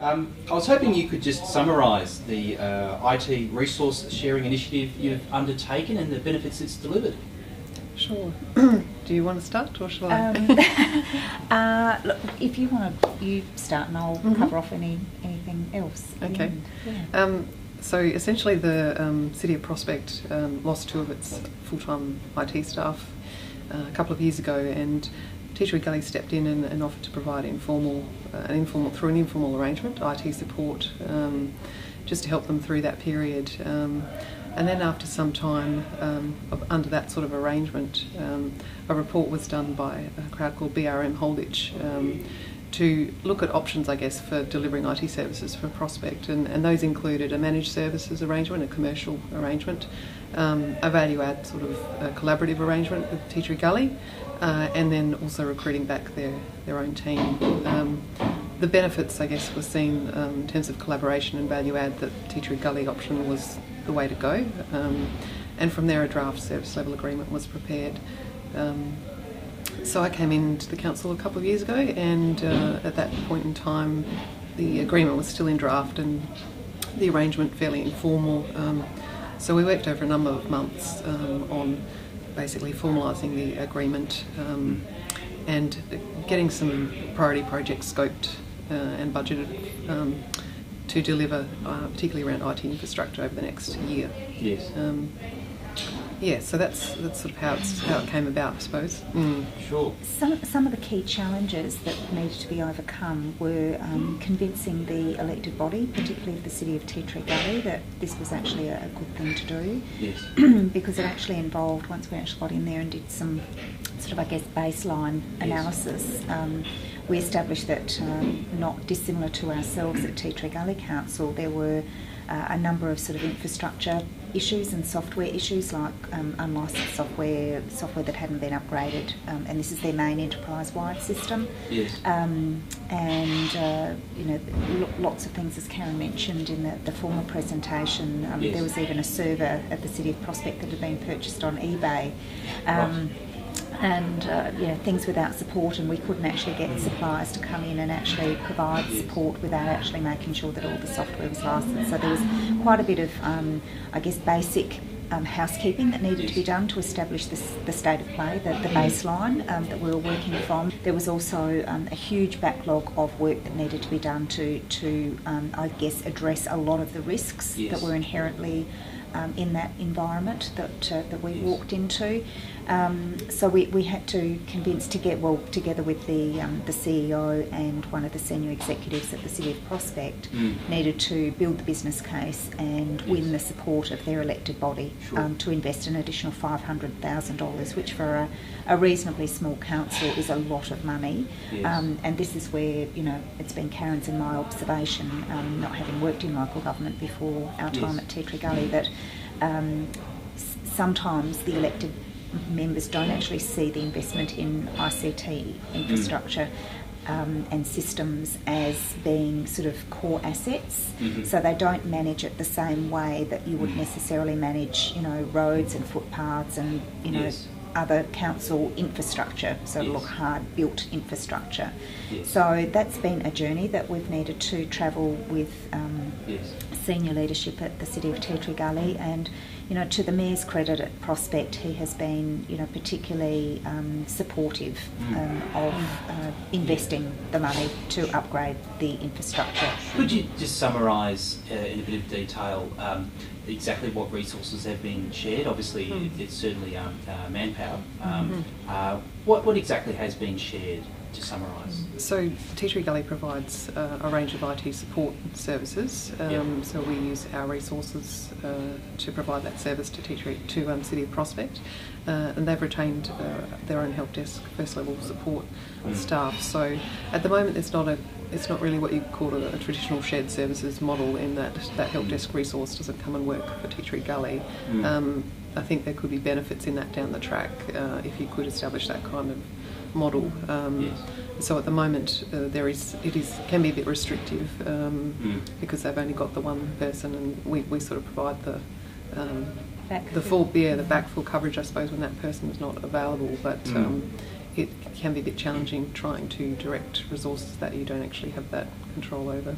I was hoping you could just summarise the IT resource sharing initiative you've undertaken and the benefits it's delivered. Sure. Do you want to start, or shall I? Look, if you want to, you start and I'll cover off anything else. Okay. So essentially the City of Prospect lost 2 of its full-time IT staff a couple of years ago, and Teacher Gully stepped in and offered to provide through an informal arrangement, IT support, just to help them through that period. And then after some time under that sort of arrangement, a report was done by a crowd called BRM Holditch to look at options, I guess, for delivering IT services for Prospect, and those included a managed services arrangement, a commercial arrangement, a value-add sort of collaborative arrangement with Teacher Gully, and then also recruiting back their own team. The benefits, I guess, were seen in terms of collaboration and value-add, that Teacher Gully option was the way to go, and from there a draft service level agreement was prepared. So I came into the council a couple of years ago, and at that point in time the agreement was still in draft and the arrangement fairly informal. So we worked over a number of months on basically formalising the agreement and getting some priority projects scoped and budgeted to deliver, particularly around IT infrastructure over the next year. Yes. So that's sort of how it came about, I suppose. Sure. Some of the key challenges that needed to be overcome were convincing the elected body, particularly of the City of Tea Tree Gully, that this was actually a good thing to do. Yes. Because it actually involved, once we actually got in there and did some sort of, I guess, baseline analysis, we established that, not dissimilar to ourselves at Tea Tree Gully Council, there were a number of sort of infrastructure issues and software issues, like unlicensed software that hadn't been upgraded, and this is their main enterprise-wide system. Yes. Lots of things, as Karin mentioned in the former presentation. Yes. There was even a server at the City of Prospect that had been purchased on eBay. Right. And things without support, and we couldn't actually get suppliers to come in and actually provide support without actually making sure that all the software was licensed. So there was quite a bit of, basic housekeeping that needed to be done to establish the state of play, the baseline that we were working from. There was also a huge backlog of work that needed to be done to address a lot of the risks that were inherently in that environment that we walked into. So we had to convince together with the CEO and one of the senior executives at the City of Prospect, needed to build the business case and win the support of their elected body to invest an additional $500,000, which for a reasonably small council is a lot of money. And this is where, it's been Karen's and my observation, not having worked in local government before our time at Tea Tree Gully, that sometimes the elected members don't actually see the investment in ICT infrastructure and systems as being sort of core assets. So they don't manage it the same way that you would necessarily manage, roads and footpaths and, other council infrastructure, look hard built infrastructure. So that's been a journey that we've needed to travel with senior leadership at the City of Tea Tree Gully, and to the Mayor's credit at Prospect, he has been particularly supportive of investing the money to upgrade the infrastructure. Could you just summarise in a bit of detail exactly what resources have been shared? Obviously it's certainly manpower. What exactly has been shared, to summarise? So Tea Tree Gully provides a range of IT support services. So we use our resources to provide that service to City of Prospect, and they've retained their own help desk, first level support staff. So at the moment it's not really what you call a traditional shared services model, in that help desk resource doesn't come and work for Tea Tree Gully. I think there could be benefits in that down the track if you could establish that kind of model. So at the moment it can be a bit restrictive because they've only got the one person, and we sort of provide the backfill coverage, I suppose, when that person is not available. But it can be a bit challenging trying to direct resources that you don't actually have that control over.